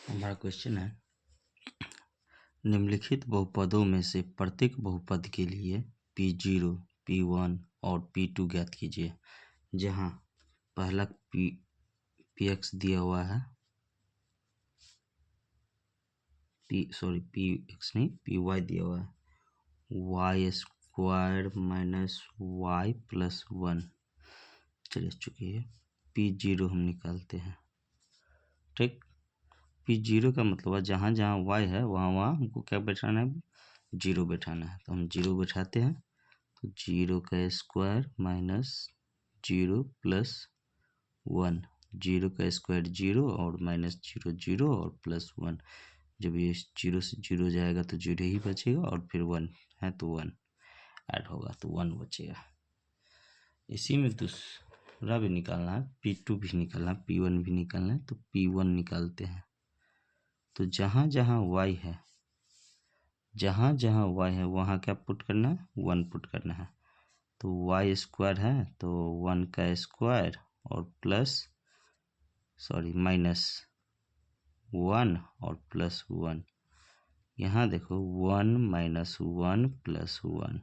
हमारा क्वेश्चन है, निम्नलिखित बहुपदों में से प्रत्येक बहुपद के लिए P0, P1 और P2 ज्ञात कीजिए। जहाँ पहला Px दिया हुआ है, Px नहीं, Py दिया हुआ है, y² माइनस y प्लस 1 चल चुकी है। P0 हम निकालते हैं, ठीक। P0 का मतलब है जहाँ जहाँ y है वहाँ वहाँ हमको क्या बैठाना है, 0 बैठाना है। तो हम 0 बैठाते हैं, तो 0 का स्क्वायर माइनस 0 प्लस 1, 0 का स्क्वायर 0 और माइनस 0 0 और प्लस 1। जब ये 0 से 0 जाएगा तो 0 ही बचेगा और फिर 1 है तो 1 ऐड होगा तो 1 बचेगा। इसी में दूसरा भी निकालना है, P2 भी निकालना है, P1 भी निकालना है। तो P1 निकालते हैं, तो जहाँ जहाँ y है, जहाँ जहाँ y है वहाँ क्या पुट करना है, 1 पुट करना है। तो y² है तो 1 का स्क्वायर और माइनस 1 और प्लस 1। यहाँ देखो 1 माइनस 1 प्लस 1,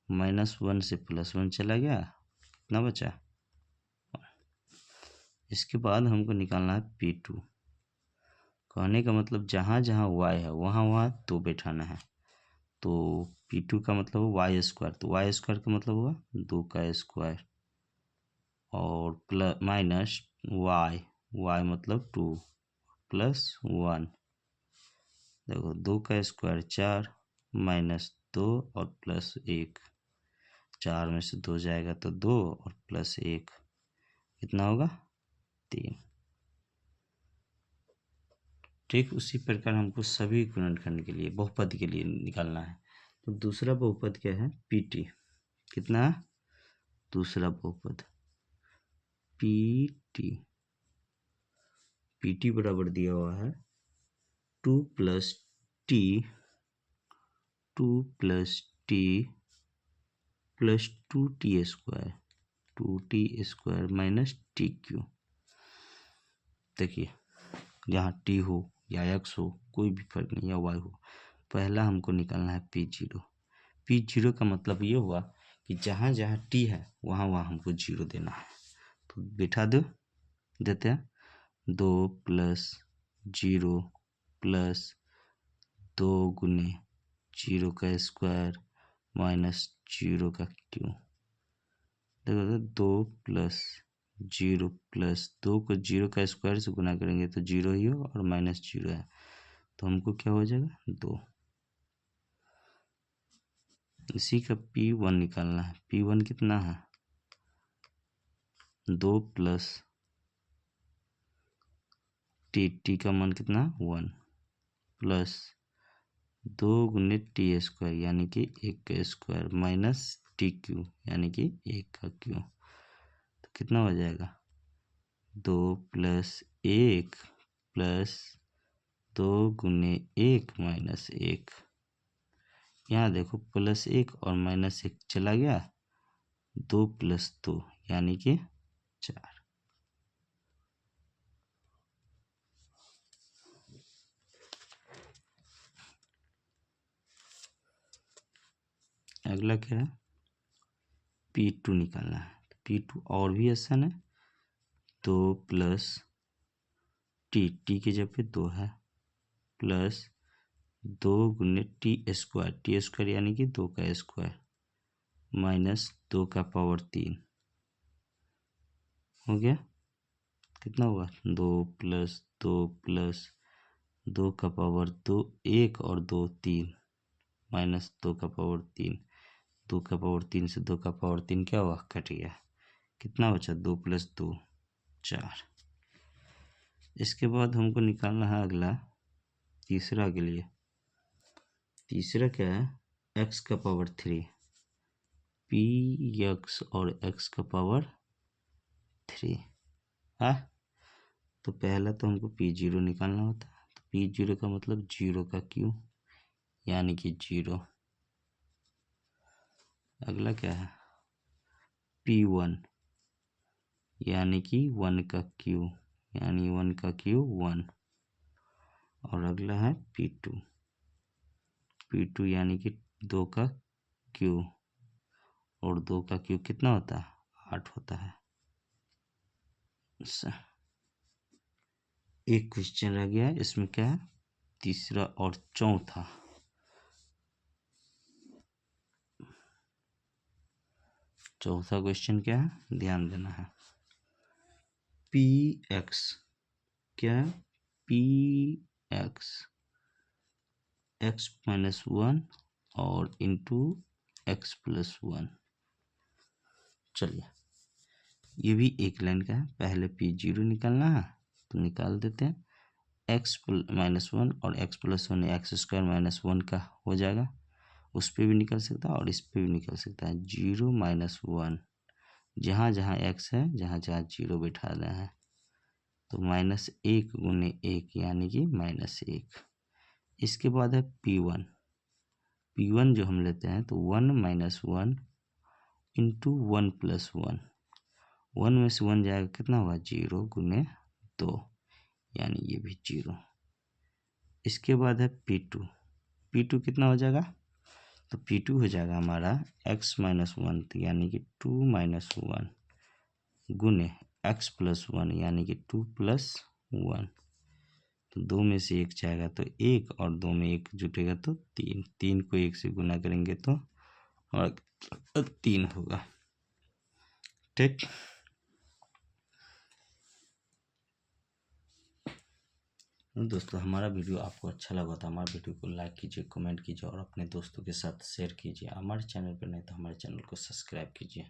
माइनस 1 से प्लस 1 चला गया, कितना बचा। इसके बाद हमको निकालना है P2। कहने का मतलब जहाँ जहाँ y है वहाँ वहाँ 2 बैठाना है। तो P2 का मतलब y², तो y² का मतलब हुआ 2 का स्क्वायर और प्लस माइनस y मतलब 2 प्लस 1। देखो 2 का स्क्वायर 4 माइनस 2 और प्लस 1, 4 में से 2 जाएगा तो 2 और प्लस 1 कितना होगा, 3। ठीक, उसी प्रकार हमको सभी गुणनखंड के लिए बहुपद के लिए निकालना है। तो दूसरा बहुपद क्या है, PT। कितना है दूसरा बहुपद, PT बराबर दिया हुआ है 2 plus T plus 2t² minus TQ। देखिए यहाँ T हो या X हो कोई भी फर्क नहीं, या Y हो। पहला हमको निकालना है P0। P0 का मतलब ये हुआ कि जहाँ जहाँ T है वहाँ वहाँ हमको 0 देना है। तो बैठा देते हैं, 2 प्लस 0 प्लस 2 गुने 0 का स्क्वायर माइनस 0 का क्यूब। देखो 2 प्लस 0 प्लस 2 को 0 का स्क्वायर से गुना करेंगे तो 0 ही हो और माइनस 0 है, तो हमको क्या हो जाएगा 2। इसी का P1 निकालना है। P1 कितना है, 2 प्लस टी का मान कितना 1 प्लस 2 गुने T² यानी कि 1 का स्क्वायर माइनस TQ यानी कि 1 का क्यूब। तो कितना हो जाएगा, 2 प्लस 1 प्लस 2 गुने 1 माइनस 1। यहाँ देखो प्लस 1 और माइनस 1 चला गया, 2 प्लस 2 यानी कि 4। अगला क्या है, P2 निकालना है। P2 और भी आसान है, 2 प्लस टी की जगह पे 2 है प्लस 2 गुने T² यानी कि 2 का स्क्वायर माइनस 2 का पावर 3 हो गया। कितना हुआ, 2 प्लस 2 प्लस 2 का पावर 2 1 और 2 3 माइनस 2 का पावर 3। 2 का पावर 3 से 2 का पावर 3 क्या हुआ, कट गया। कितना बचा, 2 प्लस 2 4। इसके बाद हमको निकालना है अगला तीसरा के लिए। तीसरा क्या है, x का पावर 3, px और x का पावर 3 है। तो पहला तो हमको P0 निकालना होता है। तो P0 का मतलब 0 का क्यूब यानी कि 0। अगला क्या है, P1 यानी कि 1 का क्यूब यानी 1 का क्यूब 1 और अगला है P2 यानी कि 2 का क्यू, और 2 का क्यू कितना होता है 8 होता है। एक क्वेश्चन रह गया है, इसमें क्या है तीसरा और चौथा। चौथा क्वेश्चन क्या है ध्यान देना है। Px क्या है Px x-1 और इंटू x+1। चलिए ये भी एक लाइन का है, पहले P0 निकालना है तो निकाल देते हैं। x-1 और x+1 x² - 1 का हो जाएगा, उस पर भी निकल सकता है और इस पर भी निकल सकता है। 0 - 1 जहाँ जहाँ x है जहाँ जहाँ 0 बैठा रहे हैं तो -1 गुने 1 यानी कि -1। इसके बाद है P1 जो हम लेते हैं तो 1 - 1 इंटू 1+1, 1 में से 1 जाएगा कितना हुआ 0 गुने 2 यानी ये भी 0। इसके बाद है P2 कितना हो जाएगा तो P2 हो जाएगा हमारा x-1 यानी कि 2 - 1 गुने x+1 यानी कि 2+1। तो 2 में से 1 जाएगा तो 1 और 2 में 1 जुटेगा तो 3, 3 को 1 से गुना करेंगे तो और 3 होगा। ठीक, दोस्तों हमारा वीडियो आपको अच्छा लगा तो हमारे वीडियो को लाइक कीजिए, कमेंट कीजिए और अपने दोस्तों के साथ शेयर कीजिए। हमारे चैनल पर नहीं तो हमारे चैनल को सब्सक्राइब कीजिए।